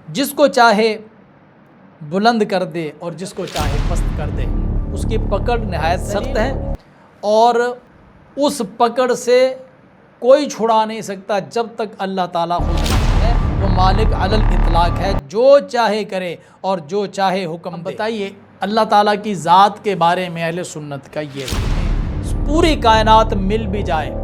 جس کو چاہے بلند کر دے اور جس کو چاہے پست کر دے، اس کی پکڑ نہایت سخت ہے اور اس پکڑ سے کوئی چھڑا نہیں سکتا جب تک اللہ تعالیٰ خود ہے۔ وہ مالک علی الاطلاق ہے، جو چاہے کرے اور جو چاہے حکم دے۔ بتائیے اللہ تعالیٰ کی ذات کے بارے میں اہل سنت کا یہ ہے، پوری کائنات مل بھی جائے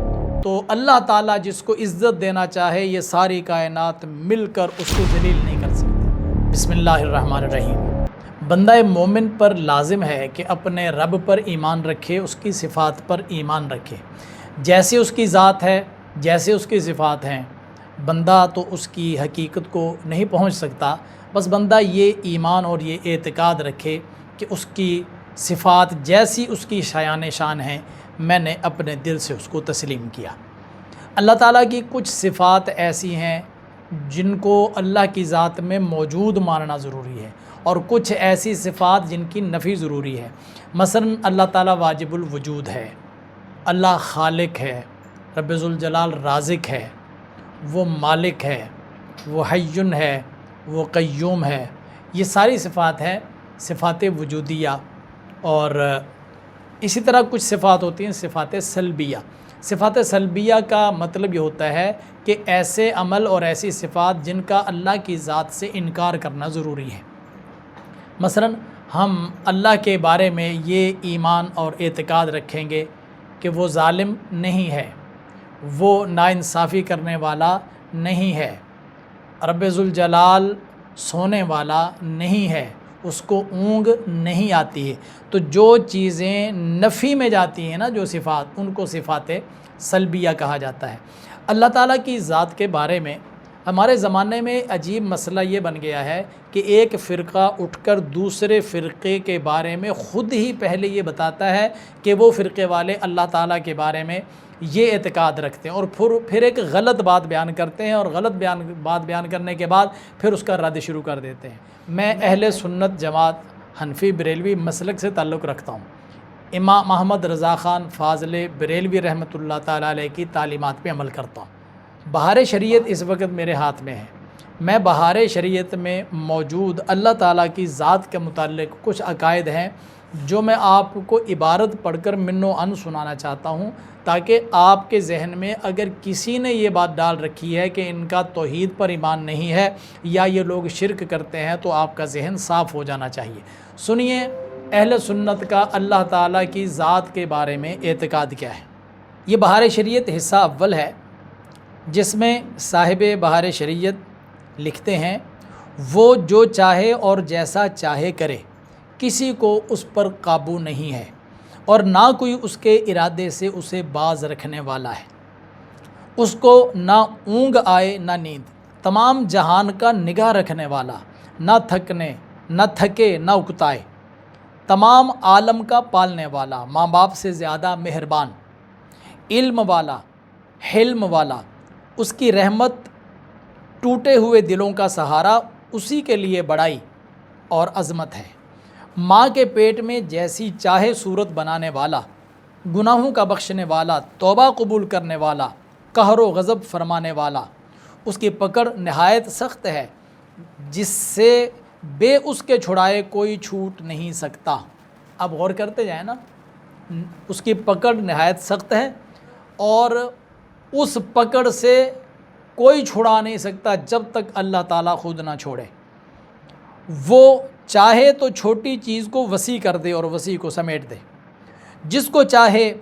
تو اللہ تعالیٰ جس کو عزت دینا چاہے یہ ساری کائنات مل کر اس کو ذلیل نہیں کر سکتے۔ بسم اللہ الرحمن الرحیم۔ بندہ مومن پر لازم ہے کہ اپنے رب پر ایمان رکھے، اس کی صفات پر ایمان رکھے، جیسے اس کی ذات ہے، جیسے اس کی صفات ہیں۔ بندہ تو اس کی حقیقت کو نہیں پہنچ سکتا، بس بندہ یہ ایمان اور یہ اعتقاد رکھے کہ اس کی صفات جیسی اس کی شایان شان ہیں، میں نے اپنے دل سے اس کو تسلیم کیا۔ اللہ تعالیٰ کی کچھ صفات ایسی ہیں جن کو اللہ کی ذات میں موجود ماننا ضروری ہے، اور کچھ ایسی صفات جن کی نفی ضروری ہے۔ مثلا اللہ تعالیٰ واجب الوجود ہے، اللہ خالق ہے، رب ذوالجلال رازق ہے، وہ مالک ہے، وہ حیٌ ہے، وہ قیوم ہے۔ یہ ساری صفات ہیں صفات وجودیہ، اور اسی طرح کچھ صفات ہوتی ہیں صفات سلبیہ۔ صفات سلبیہ کا مطلب یہ ہوتا ہے کہ ایسے عمل اور ایسی صفات جن کا اللہ کی ذات سے انکار کرنا ضروری ہے۔ مثلا ہم اللہ کے بارے میں یہ ایمان اور اعتقاد رکھیں گے کہ وہ ظالم نہیں ہے، وہ ناانصافی کرنے والا نہیں ہے، رب ذوالجلال سونے والا نہیں ہے، اس کو اونگ نہیں آتی ہے۔ تو جو چیزیں نفی میں جاتی ہیں نا، جو صفات، ان کو صفات سلبیہ کہا جاتا ہے۔ اللہ تعالیٰ کی ذات کے بارے میں ہمارے زمانے میں عجیب مسئلہ یہ بن گیا ہے کہ ایک فرقہ اٹھ کر دوسرے فرقے کے بارے میں خود ہی پہلے یہ بتاتا ہے کہ وہ فرقے والے اللہ تعالیٰ کے بارے میں یہ اعتقاد رکھتے ہیں، اور پھر ایک غلط بات بیان کرتے ہیں، اور غلط بات بیان کرنے کے بعد پھر اس کا رد شروع کر دیتے ہیں۔ میں اہل سنت جماعت حنفی بریلوی مسلک سے تعلق رکھتا ہوں۔ امام محمد رضا خان فاضل بریلوی رحمۃ اللہ تعالیٰ علیہ کی تعلیمات پہ عمل کرتا ہوں۔ بہار شریعت اس وقت میرے ہاتھ میں ہے۔ میں بہار شریعت میں موجود اللہ تعالیٰ کی ذات کے متعلق کچھ عقائد ہیں جو میں آپ کو عبارت پڑھ کر من و عن سنانا چاہتا ہوں، تاکہ آپ کے ذہن میں اگر کسی نے یہ بات ڈال رکھی ہے کہ ان کا توحید پر ایمان نہیں ہے یا یہ لوگ شرک کرتے ہیں، تو آپ کا ذہن صاف ہو جانا چاہیے۔ سنیے اہل سنت کا اللہ تعالیٰ کی ذات کے بارے میں اعتقاد کیا ہے۔ یہ بہار شریعت حصہ اول ہے، جس میں صاحب بہار شریعت لکھتے ہیں، وہ جو چاہے اور جیسا چاہے کرے، کسی کو اس پر قابو نہیں ہے، اور نہ کوئی اس کے ارادے سے اسے باز رکھنے والا ہے۔ اس کو نہ اونگ آئے نہ نیند، تمام جہان کا نگاہ رکھنے والا، نہ تھکے نہ اکتائے، تمام عالم کا پالنے والا، ماں باپ سے زیادہ مہربان، علم والا، حلم والا، اس کی رحمت ٹوٹے ہوئے دلوں کا سہارا، اسی کے لیے بڑائی اور عظمت ہے۔ ماں کے پیٹ میں جیسی چاہے صورت بنانے والا، گناہوں کا بخشنے والا، توبہ قبول کرنے والا، قہر و غضب فرمانے والا، اس کی پکڑ نہایت سخت ہے، جس سے بے اس کے چھڑائے کوئی چھوٹ نہیں سکتا۔ اب غور کرتے جائیں نا، اس کی پکڑ نہایت سخت ہے اور اس پکڑ سے کوئی چھڑا نہیں سکتا جب تک اللہ تعالیٰ خود نہ چھوڑے۔ وہ چاہے تو چھوٹی چیز کو وسیع کر دے اور وسیع کو سمیٹ دے، جس کو چاہے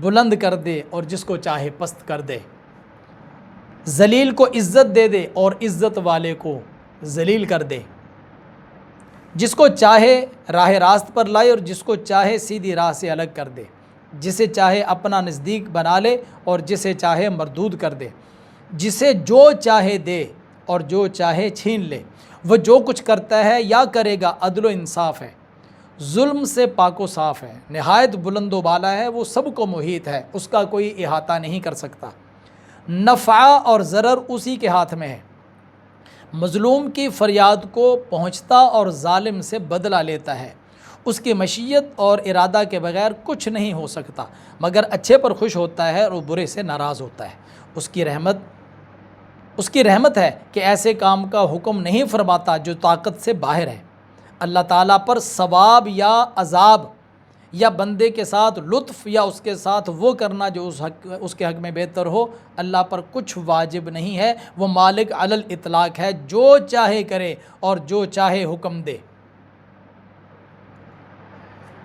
بلند کر دے اور جس کو چاہے پست کر دے، ذلیل کو عزت دے دے اور عزت والے کو ذلیل کر دے، جس کو چاہے راہ راست پر لائے اور جس کو چاہے سیدھی راہ سے الگ کر دے، جسے چاہے اپنا نزدیک بنا لے اور جسے چاہے مردود کر دے، جسے جو چاہے دے اور جو چاہے چھین لے۔ وہ جو کچھ کرتا ہے یا کرے گا عدل و انصاف ہے، ظلم سے پاک و صاف ہے، نہایت بلند و بالا ہے، وہ سب کو محیط ہے، اس کا کوئی احاطہ نہیں کر سکتا۔ نفع اور ضرر اسی کے ہاتھ میں ہے، مظلوم کی فریاد کو پہنچتا اور ظالم سے بدلہ لیتا ہے۔ اس کی مشیت اور ارادہ کے بغیر کچھ نہیں ہو سکتا، مگر اچھے پر خوش ہوتا ہے اور برے سے ناراض ہوتا ہے۔ اس کی رحمت اس کی رحمت ہے کہ ایسے کام کا حکم نہیں فرماتا جو طاقت سے باہر ہے۔ اللہ تعالیٰ پر ثواب یا عذاب یا بندے کے ساتھ لطف یا اس کے ساتھ وہ کرنا جو اس کے حق میں بہتر ہو، اللہ پر کچھ واجب نہیں ہے۔ وہ مالک علی الاطلاق ہے، جو چاہے کرے اور جو چاہے حکم دے۔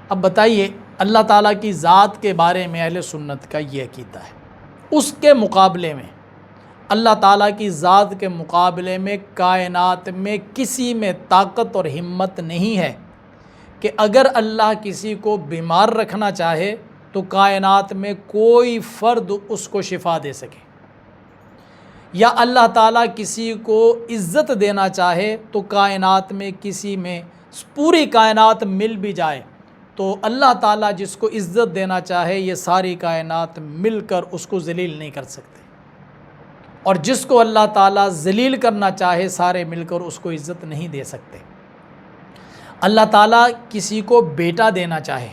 اب بتائیے اللہ تعالیٰ کی ذات کے بارے میں اہل سنت کا یہ عقیدہ ہے، اس کے مقابلے میں اللہ تعالیٰ کی ذات کے مقابلے میں کائنات میں کسی میں طاقت اور ہمت نہیں ہے کہ اگر اللہ کسی کو بیمار رکھنا چاہے تو کائنات میں کوئی فرد اس کو شفا دے سکے، یا اللہ تعالیٰ کسی کو عزت دینا چاہے تو کائنات میں کسی میں پوری کائنات مل بھی جائے تو اللہ تعالیٰ جس کو عزت دینا چاہے یہ ساری کائنات مل کر اس کو ذلیل نہیں کر سکتے، اور جس کو اللہ تعالیٰ ذلیل کرنا چاہے سارے مل کر اس کو عزت نہیں دے سکتے۔ اللہ تعالیٰ کسی کو بیٹا دینا چاہے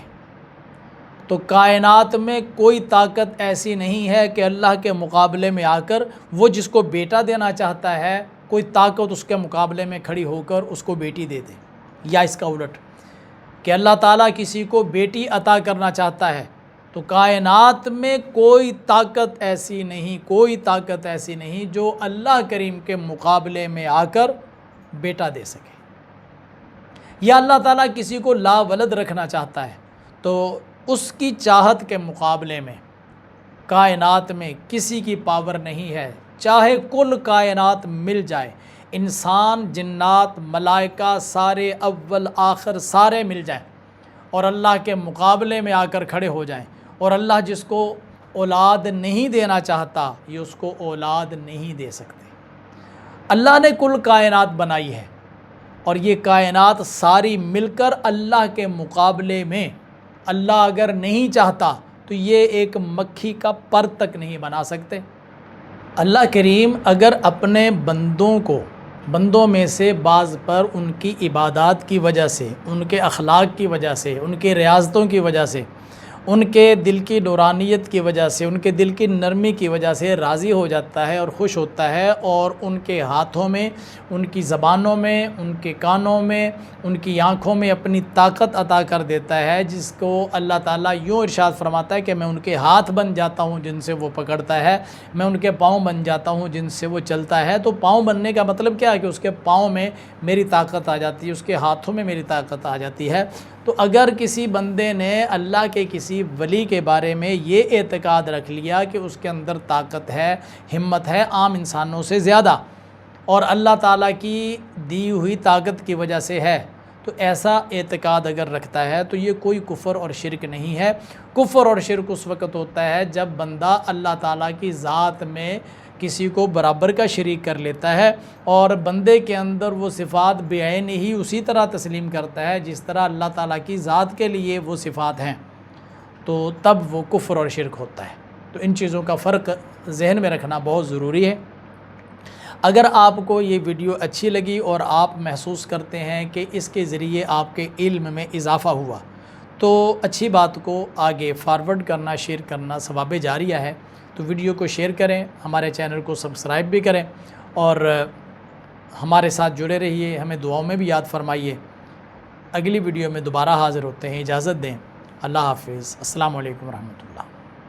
تو کائنات میں کوئی طاقت ایسی نہیں ہے کہ اللہ کے مقابلے میں آ کر وہ جس کو بیٹا دینا چاہتا ہے کوئی طاقت اس کے مقابلے میں کھڑی ہو کر اس کو بیٹی دے دے، یا اس کا الٹ کہ اللہ تعالیٰ کسی کو بیٹی عطا کرنا چاہتا ہے تو کائنات میں کوئی طاقت ایسی نہیں جو اللہ کریم کے مقابلے میں آ کر بیٹا دے سکے۔ یا اللہ تعالیٰ کسی کو لا ولد رکھنا چاہتا ہے تو اس کی چاہت کے مقابلے میں کائنات میں کسی کی پاور نہیں ہے، چاہے کل کائنات مل جائے، انسان، جنات، ملائکہ، سارے اول آخر سارے مل جائیں اور اللہ کے مقابلے میں آ کر کھڑے ہو جائیں، اور اللہ جس کو اولاد نہیں دینا چاہتا یہ اس کو اولاد نہیں دے سکتے۔ اللہ نے کل کائنات بنائی ہے اور یہ کائنات ساری مل کر اللہ کے مقابلے میں اللہ اگر نہیں چاہتا تو یہ ایک مکھی کا پر تک نہیں بنا سکتے۔ اللہ کریم اگر اپنے بندوں میں سے بعض پر ان کی عبادات کی وجہ سے، ان کے اخلاق کی وجہ سے، ان کی ریاضتوں کی وجہ سے، ان کے دل کی نورانیت کی وجہ سے، ان کے دل کی نرمی کی وجہ سے راضی ہو جاتا ہے اور خوش ہوتا ہے، اور ان کے ہاتھوں میں، ان کی زبانوں میں، ان کے کانوں میں، ان کی آنکھوں میں اپنی طاقت عطا کر دیتا ہے، جس کو اللہ تعالیٰ یوں ارشاد فرماتا ہے کہ میں ان کے ہاتھ بن جاتا ہوں جن سے وہ پکڑتا ہے، میں ان کے پاؤں بن جاتا ہوں جن سے وہ چلتا ہے۔ تو پاؤں بننے کا مطلب کیا ہے کہ اس کے پاؤں میں میری طاقت آ جاتی ہے، اس کے ہاتھوں میں میری طاقت آ جاتی ہے۔ تو اگر کسی بندے نے اللہ کے کسی ولی کے بارے میں یہ اعتقاد رکھ لیا کہ اس کے اندر طاقت ہے، ہمت ہے عام انسانوں سے زیادہ، اور اللہ تعالیٰ کی دی ہوئی طاقت کی وجہ سے ہے، تو ایسا اعتقاد اگر رکھتا ہے تو یہ کوئی کفر اور شرک نہیں ہے۔ کفر اور شرک اس وقت ہوتا ہے جب بندہ اللہ تعالیٰ کی ذات میں کسی کو برابر کا شریک کر لیتا ہے اور بندے کے اندر وہ صفات بعین ہی اسی طرح تسلیم کرتا ہے جس طرح اللہ تعالیٰ کی ذات کے لیے وہ صفات ہیں، تو تب وہ کفر اور شرک ہوتا ہے۔ تو ان چیزوں کا فرق ذہن میں رکھنا بہت ضروری ہے۔ اگر آپ کو یہ ویڈیو اچھی لگی اور آپ محسوس کرتے ہیں کہ اس کے ذریعے آپ کے علم میں اضافہ ہوا تو اچھی بات کو آگے فارورڈ کرنا، شیئر کرنا ثواب جاریہ ہے۔ تو ویڈیو کو شیئر کریں، ہمارے چینل کو سبسکرائب بھی کریں اور ہمارے ساتھ جڑے رہیے، ہمیں دعاؤں میں بھی یاد فرمائیے۔ اگلی ویڈیو میں دوبارہ حاضر ہوتے ہیں، اجازت دیں، اللہ حافظ، السلام علیکم ورحمۃ اللہ۔